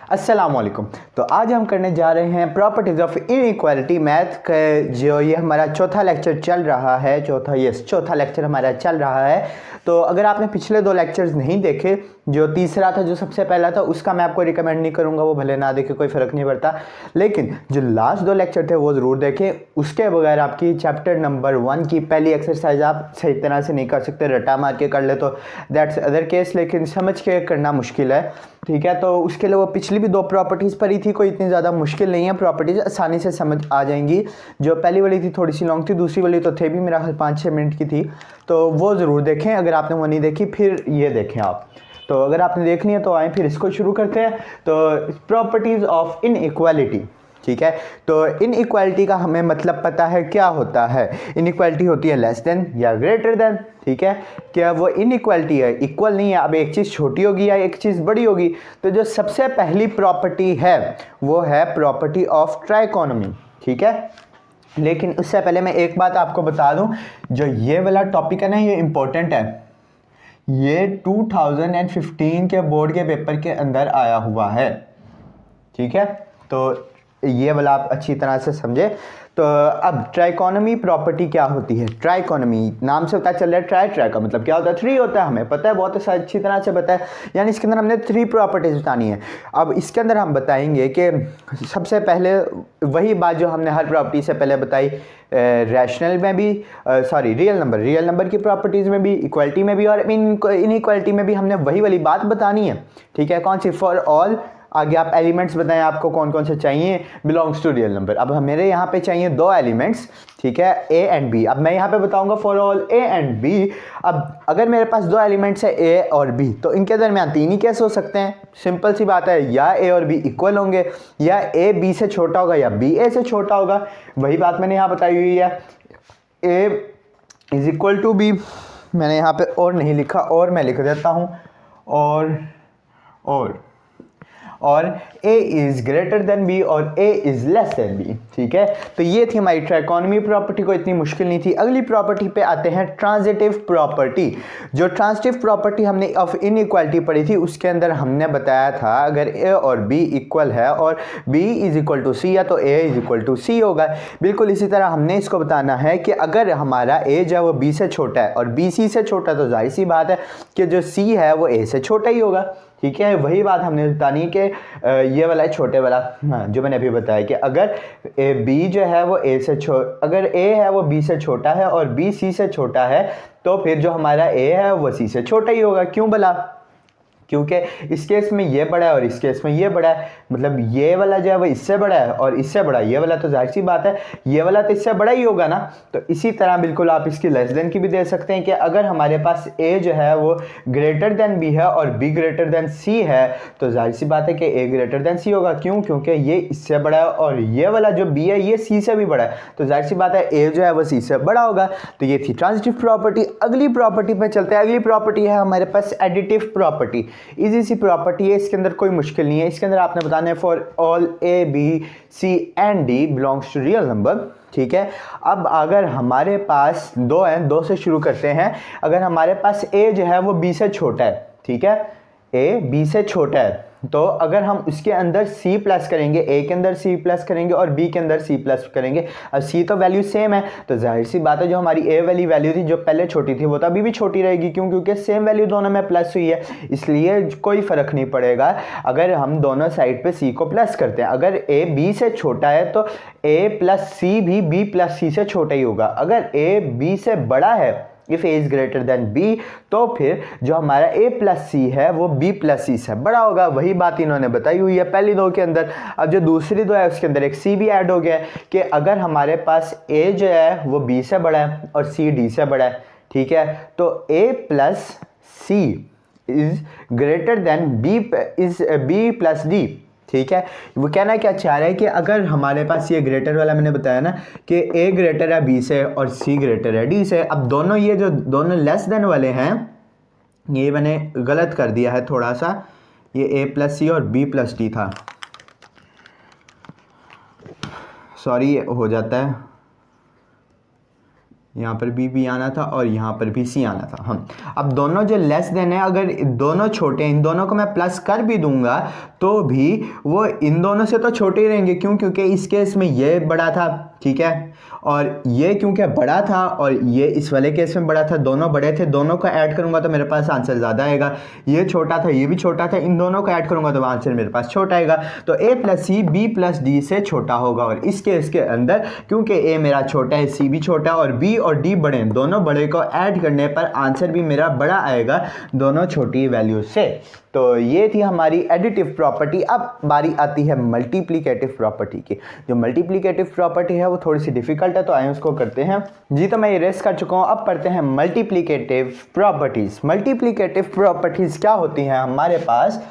अस्सलामुअलैकुम। तो आज हम करने जा रहे हैं प्रॉपर्टीज़ ऑफ इनइक्वालिटी मैथ का, जो ये हमारा चौथा लेक्चर चल रहा है। चौथा लेक्चर हमारा चल रहा है। तो अगर आपने पिछले 2 लेक्चर्स नहीं देखे, जो तीसरा था, जो सबसे पहला था, उसका मैं आपको रिकमेंड नहीं करूँगा, वो भले ना देखे, कोई फ़र्क नहीं पड़ता, लेकिन जो लास्ट 2 लेक्चर थे वो ज़रूर देखें। उसके बगैर आपकी चैप्टर नंबर 1 की पहली एक्सरसाइज आप सही तरह से नहीं कर सकते। रटा मार के कर ले तो दैट्स अदर केस, लेकिन समझ के करना मुश्किल है, ठीक है। तो उसके लिए वो पिछली भी 2 प्रॉपर्टीज़ पढ़ी थी, कोई इतनी ज़्यादा मुश्किल नहीं है, प्रॉपर्टीज़ आसानी से समझ आ जाएंगी। जो पहली वाली थी थोड़ी सी लॉन्ग थी, दूसरी वाली तो थे भी मेरा ख्याल 5-6 मिनट की थी, तो वो ज़रूर देखें। अगर आपने वो नहीं देखी फिर ये देखें आप। तो अगर आपने देखनी है तो आए फिर इसको शुरू करते हैं। तो प्रॉपर्टीज़ ऑफ इनइक्वालिटी, ठीक है। तो इनइक्वालिटी का हमें मतलब पता है क्या होता है। इनइक्वालिटी होती है लेस देन या ग्रेटर देन, ठीक है। क्या वो इनइक्वालिटी है, इक्वल नहीं है। अब एक चीज़ छोटी होगी या एक चीज़ बड़ी होगी। तो जो सबसे पहली प्रॉपर्टी है वो है प्रॉपर्टी ऑफ ट्राइकोनोमी, ठीक है। लेकिन उससे पहले मैं एक बात आपको बता दूं, जो ये वाला टॉपिक है ना, ये इंपॉर्टेंट है। ये 2015 के बोर्ड के पेपर के अंदर आया हुआ है, ठीक है। तो ये वाला आप अच्छी तरह से समझे। तो अब ट्राइकोनोमी प्रॉपर्टी क्या होती है। ट्राइकोनोमी नाम से पता चल रहा है, ट्राई का मतलब क्या होता है, 3 होता है, हमें पता है, बहुत अच्छी तरह से पता है। यानी इसके अंदर हमने 3 प्रॉपर्टीज बतानी है। अब इसके अंदर हम बताएंगे कि सबसे पहले वही बात जो हमने हर प्रॉपर्टी से पहले बताई, रैशनल में भी, रियल नंबर की प्रॉपर्टीज़ में भी, इक्वालिटी में भी, और इनइक्वालिटी में भी हमने वही वाली बात बतानी है, ठीक है। कौन सी? फॉर ऑल, आगे आप एलिमेंट्स बताएं आपको कौन कौन से चाहिए, बिलोंग्स टू रियल नंबर। अब मेरे यहाँ पे चाहिए 2 एलिमेंट्स, ठीक है, ए एंड बी। अब मैं यहाँ पे बताऊंगा for all A and B. अब अगर मेरे पास 2 एलिमेंट्स है ए और बी, तो इनके दरमियान 3 ही केस हो सकते हैं। सिंपल सी बात है, या ए और बी इक्वल होंगे, या ए बी से छोटा होगा, या बी ए से छोटा होगा। वही बात मैंने यहाँ बताई हुई है, ए इज इक्वल टू बी। मैंने यहाँ पे और नहीं लिखा, और मैं लिख देता हूँ, और a is greater than b और a is less than b, ठीक है। तो ये थी हमारी ट्राइकोनोमी प्रॉपर्टी, को इतनी मुश्किल नहीं थी। अगली प्रॉपर्टी पे आते हैं, ट्रांजिटिव प्रॉपर्टी। जो ट्रांजिटिव प्रॉपर्टी हमने ऑफ इनइक्वालिटी पढ़ी थी, उसके अंदर हमने बताया था अगर a और b इक्वल है और b is equal to c, या तो a is equal to c होगा। बिल्कुल इसी तरह हमने इसको बताना है कि अगर हमारा a जो है वो b से छोटा है और b c से छोटा है, तो जाहिर सी बात है कि जो c है वो a से छोटा ही होगा, ठीक है। वही बात हमने बतानी है कि ये वाला छोटे वाला, हाँ, जो मैंने अभी बताया कि अगर बी जो है वो अगर ए है वो बी से छोटा है और बी सी से छोटा है, तो फिर जो हमारा ए है वो सी से छोटा ही होगा। क्यों भला? क्योंकि इस केस में ये बड़ा है और इस केस में ये बड़ा है, मतलब ये वाला जो है वो इससे बड़ा है और इससे बड़ा है। ये वाला तो जाहिर सी बात है, ये वाला तो इससे बड़ा ही होगा ना। तो इसी तरह बिल्कुल आप इसकी लेस देन की भी दे सकते हैं कि अगर हमारे पास a जो है वो ग्रेटर देन b है और b ग्रेटर देन c है, तो जाहिर सी बात है कि a ग्रेटर देन c होगा। क्यों? क्योंकि ये इससे बड़ा है और ये वाला जो b है ये c से भी बड़ा है, तो जाहिर सी बात है a जो है वो c से बड़ा होगा। तो ये थी ट्रांजिटिव प्रॉपर्टी। अगली प्रॉपर्टी पे चलते हैं। अगली प्रॉपर्टी है हमारे पास एडिटिव प्रॉपर्टी। इजी सी प्रॉपर्टी है, इसके अंदर कोई मुश्किल नहीं है। इसके अंदर आपने बताना है for all A B C and D belongs to real number, ठीक है। अब अगर हमारे पास 2 हैं, 2 से शुरू करते हैं। अगर हमारे पास a जो है वो b से छोटा है, ठीक है, a b से छोटा है, तो अगर हम उसके अंदर c प्लस करेंगे, a के अंदर c प्लस करेंगे और b के अंदर c प्लस करेंगे, अब c तो वैल्यू सेम है, तो जाहिर सी बात है जो हमारी a वाली वैल्यू थी जो पहले छोटी थी वो तो अभी भी छोटी रहेगी। क्यों? क्योंकि सेम वैल्यू दोनों में प्लस हुई है, इसलिए कोई फ़र्क नहीं पड़ेगा अगर हम दोनों साइड पे c को प्लस करते हैं। अगर a b से छोटा है तो a प्लस सी भी b प्लस सी से छोटा ही होगा। अगर a b से बड़ा है, if a is greater than b, तो फिर जो हमारा a प्लस सी है वो b प्लस सी से बड़ा होगा। वही बात इन्होंने बताई हुई है पहली 2 के अंदर। अब जो दूसरी 2 है उसके अंदर एक c भी ऐड हो गया है कि अगर हमारे पास a जो है वो b से बड़ा है और c d से बड़ा है, ठीक है, तो a plus C is greater than b plus d, ठीक है। वो कहना क्या चाह रहा है कि अगर हमारे पास ये ग्रेटर वाला मैंने बताया ना कि a ग्रेटर है b से और c ग्रेटर है d से। अब दोनों ये जो दोनों लेस देन वाले हैं, ये मैंने गलत कर दिया है थोड़ा सा, ये a प्लस सी और b प्लस d था, सॉरी, हो जाता है, यहाँ पर बी आना था और यहाँ पर भी सी आना था। हम अब दोनों जो लेस देन है, अगर दोनों छोटे हैं, इन दोनों को मैं प्लस कर भी दूंगा तो भी वो इन दोनों से तो छोटे ही रहेंगे। क्यों? क्योंकि इस केस में ये बड़ा था, ठीक है, और ये क्योंकि बड़ा था और ये इस वाले केस में बड़ा था, दोनों बड़े थे, दोनों को ऐड करूंगा तो मेरे पास आंसर ज़्यादा आएगा। ये छोटा था, ये भी छोटा था, इन दोनों को ऐड करूंगा तो आंसर मेरे पास छोटा आएगा। तो a plus C B plus D से छोटा होगा। और इस केस के अंदर क्योंकि a मेरा छोटा है, c भी छोटा और b और d बड़े हैं, दोनों बड़े को ऐड करने पर आंसर भी मेरा बड़ा आएगा दोनों छोटी वैल्यू से। तो ये थी हमारी एडिटिव प्रॉपर्टी। अब बारी आती है मल्टीप्लिकेटिव प्रॉपर्टी की। जो मल्टीप्लिकेटिव प्रॉपर्टी है वो थोड़ी सी डिफिकल्ट है, तो आइए उसको करते हैं जी। तो मैं इरेज कर चुका हूँ, अब पढ़ते हैं मल्टीप्लिकेटिव प्रॉपर्टीज। मल्टीप्लिकेटिव प्रॉपर्टीज क्या होती हैं हमारे पास?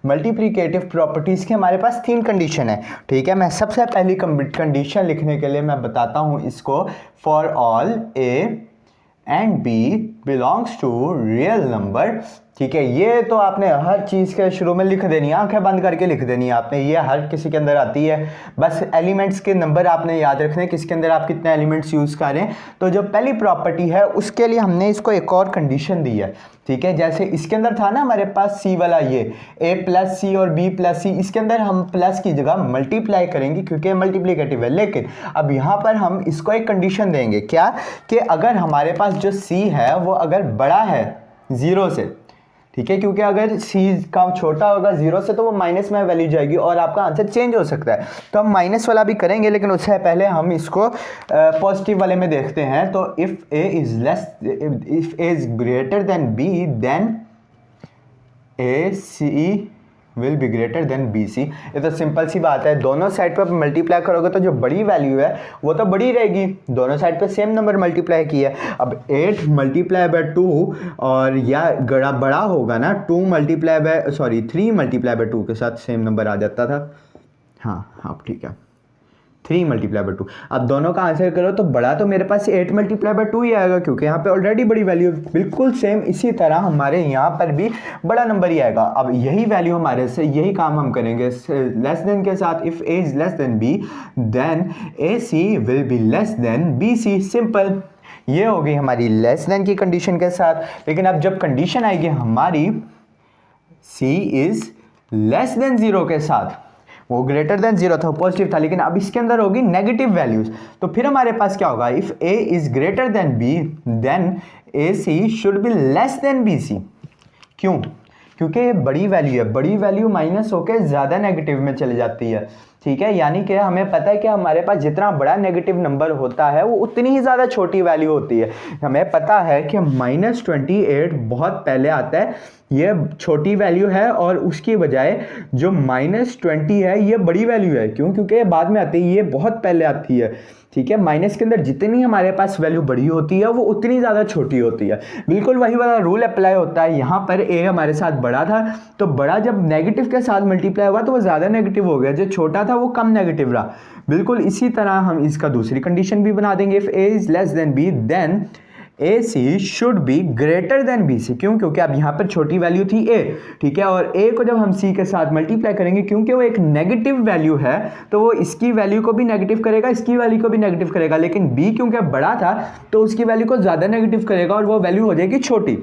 मल्टीप्लिकेटिव प्रॉपर्टीज़ की हमारे पास 3 कंडीशन है, ठीक है। मैं सबसे पहली कंडीशन लिखने के लिए मैं बताता हूँ इसको, for all A and B belongs to real number, ठीक है। ये तो आपने हर चीज़ के शुरू में लिख देनी है, आंखें बंद करके लिख देनी है आपने, ये हर किसी के अंदर आती है। बस एलिमेंट्स के नंबर आपने याद रखने, किसके अंदर आप कितने एलिमेंट्स यूज़ कर रहे हैं। तो जो पहली प्रॉपर्टी है उसके लिए हमने इसको एक और कंडीशन दी है, ठीक है। जैसे इसके अंदर था ना हमारे पास सी वाला, ये ए प्लस सी और बी प्लस सी, इसके अंदर हम प्लस की जगह मल्टीप्लाई करेंगे क्योंकि मल्टीप्लिकेटिव है। लेकिन अब यहाँ पर हम इसको एक कंडीशन देंगे, क्या कि अगर हमारे पास जो सी है वो अगर बड़ा है 0 से, ठीक है, क्योंकि अगर c का छोटा होगा 0 से तो वो माइनस में वैल्यू जाएगी और आपका आंसर चेंज हो सकता है। तो हम माइनस वाला भी करेंगे, लेकिन उससे पहले हम इसको पॉजिटिव वाले में देखते हैं। तो if a is greater than b then ac will be greater than BC। ये तो सिंपल सी बात है, दोनों साइड पर मल्टीप्लाई करोगे तो जो बड़ी वैल्यू है वो तो बड़ी रहेगी, दोनों साइड पे सेम नंबर मल्टीप्लाई किया है। अब 8 मल्टीप्लाई बाय 2 और या बड़ा होगा ना 3 मल्टीप्लाई बाय 2 के साथ सेम नंबर आ जाता था। हाँ अब ठीक है, 3 मल्टीप्लाई बाय 2। अब दोनों का आंसर करो तो बड़ा तो मेरे पास 8 मल्टीप्लाई बाय 2 ही आएगा, क्योंकि यहाँ पे ऑलरेडी बड़ी वैल्यू। बिल्कुल सेम इसी तरह हमारे यहाँ पर भी बड़ा नंबर ही आएगा। अब यही वैल्यू हमारे से यही काम हम करेंगे लेस देन के साथ। If a is less than b then ac will be less than bc। Simple, ये हो गई हमारी लेस देन की कंडीशन के साथ। लेकिन अब जब कंडीशन आएगी हमारी c इज लेस देन 0 के साथ, वो ग्रेटर देन 0 था, पॉजिटिव था, लेकिन अब इसके अंदर होगी नेगेटिव वैल्यूज, तो फिर हमारे पास क्या होगा? If a is greater than b then ac should be less than bc। क्यों? क्योंकि ये बड़ी वैल्यू है, बड़ी वैल्यू माइनस होकर ज़्यादा नेगेटिव में चली जाती है, ठीक है। यानी कि हमें पता है कि हमारे पास जितना बड़ा नेगेटिव नंबर होता है वो उतनी ही ज़्यादा छोटी वैल्यू होती है। हमें पता है कि -28 बहुत पहले आता है, ये छोटी वैल्यू है, और उसकी बजाय जो -20 है ये बड़ी वैल्यू है। क्यों? क्योंकि ये बाद में आती है, ये बहुत पहले आती है, ठीक है। माइनस के अंदर जितनी हमारे पास वैल्यू बड़ी होती है वो उतनी ज़्यादा छोटी होती है। बिल्कुल वही वाला रूल अप्लाई होता है। यहाँ पर a हमारे साथ बड़ा था, तो बड़ा जब नेगेटिव के साथ मल्टीप्लाई हुआ तो वो ज़्यादा नेगेटिव हो गया, जो छोटा था वो कम नेगेटिव रहा। बिल्कुल इसी तरह हम इसका दूसरी कंडीशन भी बना देंगे। If a is less than b then AC should be greater than BC। क्यों? क्योंकि अब यहाँ पर छोटी वैल्यू थी a, ठीक है, और a को जब हम c के साथ मल्टीप्लाई करेंगे, क्योंकि वो एक नेगेटिव वैल्यू है तो वो इसकी वैल्यू को भी नेगेटिव करेगा, इसकी वैल्यू को भी नेगेटिव करेगा। लेकिन b क्योंकि बड़ा था तो उसकी वैल्यू को ज़्यादा नेगेटिव करेगा और वो वैल्यू हो जाएगी छोटी,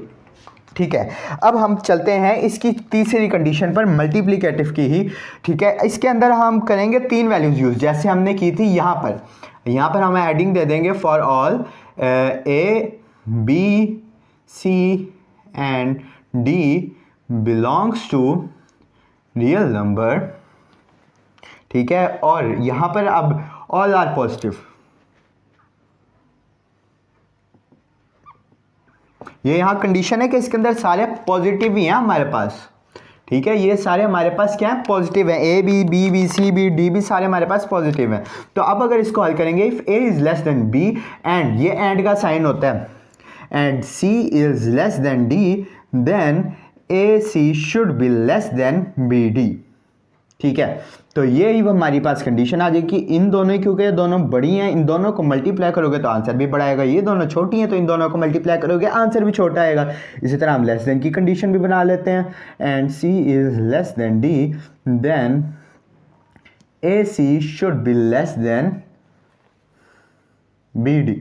ठीक है। अब हम चलते हैं इसकी तीसरी कंडीशन पर, मल्टीप्लिकेटिव की ही, ठीक है। इसके अंदर हम करेंगे 3 वैल्यूज यूज, जैसे हमने की थी यहाँ पर हम एडिंग दे देंगे for all a b c and d belongs to real number, ठीक है। और यहाँ पर अब all are positive, ये यहाँ कंडीशन है कि इसके अंदर सारे पॉजिटिव ही हैं हमारे पास, ठीक है। ये सारे हमारे पास क्या है? पॉजिटिव है। a b b b c b d भी सारे हमारे पास पॉजिटिव हैं। तो अब अगर इसको हल करेंगे, if a is less than b and ये एंड का साइन होता है, and c is less than d then ac should be less than bd, ठीक है। तो ये ही हमारी पास कंडीशन आ जाएगी। इन दोनों, क्योंकि ये दोनों बड़ी हैं, इन दोनों को मल्टीप्लाई करोगे तो आंसर भी बड़ा आएगा। ये दोनों छोटी हैं तो इन दोनों को मल्टीप्लाई करोगे आंसर भी छोटा आएगा। इसी तरह हम लेस देन की कंडीशन भी बना लेते हैं, and c is less than d then ac should be less than bd,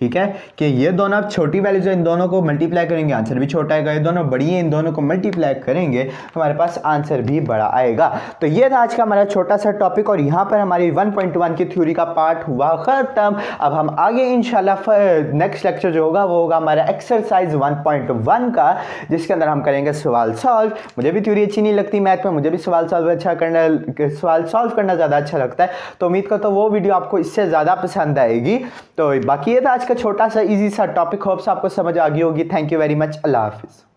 ठीक है, कि ये दोनों अब छोटी वैल्यूज इन दोनों को मल्टीप्लाई करेंगे आंसर भी छोटा आएगा, ये दोनों बड़ी हैं इन दोनों को मल्टीप्लाई करेंगे हमारे पास आंसर भी बड़ा आएगा। तो ये था आज का हमारा छोटा सा टॉपिक और यहाँ पर हमारी 1.1 की थ्योरी का पार्ट हुआ खत्म। अब हम आगे इंशाल्लाह नेक्स्ट लेक्चर जो होगा वो होगा हमारा एक्सरसाइज 1.1 का, जिसके अंदर हम करेंगे सवाल सॉल्व। मुझे भी थ्योरी अच्छी नहीं लगती मैथ में, मुझे भी सवाल सॉल्व करना ज़्यादा अच्छा लगता है, तो उम्मीद करता हूँ वो वीडियो आपको इससे ज़्यादा पसंद आएगी। तो बाकी ये था आज का छोटा सा इजी सा टॉपिक, होप्स आपको समझ आ गई होगी। थैंक यू वेरी मच, अल्लाह हाफिज़।